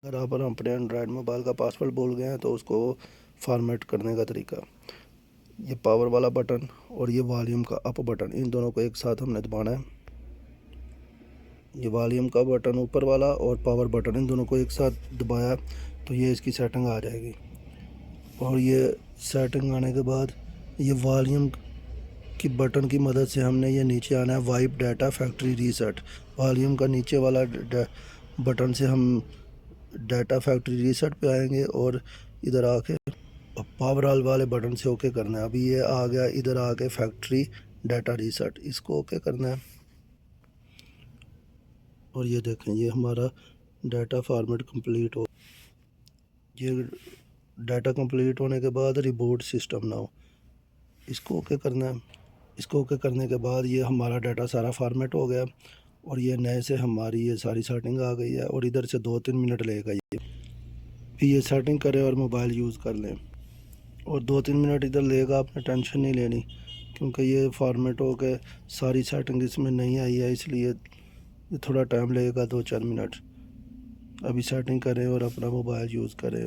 अगर आप और अपने एंड्रॉयड मोबाइल का पासवर्ड भूल गए हैं तो उसको फॉर्मेट करने का तरीका, ये पावर वाला बटन और ये वॉल्यूम का अप बटन, इन दोनों को एक साथ हमने दबाना है। ये वॉल्यूम का बटन ऊपर वाला और पावर बटन, इन दोनों को एक साथ दबाया तो ये इसकी सेटिंग आ जाएगी। और ये सेटिंग आने के बाद ये वॉल्यूम की बटन की मदद से हमने ये नीचे आना है, wipe data factory reset. Volume का नीचे वाला बटन से हम डाटा फैक्ट्री रीसेट पे आएंगे और इधर आके पावर ऑल वाले बटन से ओके करना है। अभी ये आ गया, इधर आके फैक्ट्री डाटा रीसेट, इसको ओके करना है। और ये देखें, ये हमारा डाटा फॉर्मेट कंप्लीट हो, ये डाटा कंप्लीट होने के बाद रिबूट सिस्टम नाउ, इसको ओके करना है। इसको ओके करने के बाद ये हमारा डाटा सारा फॉर्मेट हो गया और ये नए से हमारी ये सारी सेटिंग आ गई है। और इधर से 2-3 मिनट लेगा ये, फिर ये सेटिंग करें और मोबाइल यूज़ कर लें। और 2-3 मिनट इधर लेगा, आपने टेंशन नहीं लेनी, क्योंकि ये फॉर्मेट हो के सारी सेटिंग इसमें नहीं आई है, इसलिए ये थोड़ा टाइम लगेगा, 2-4 मिनट। अभी सेटिंग करें और अपना मोबाइल यूज़ करें।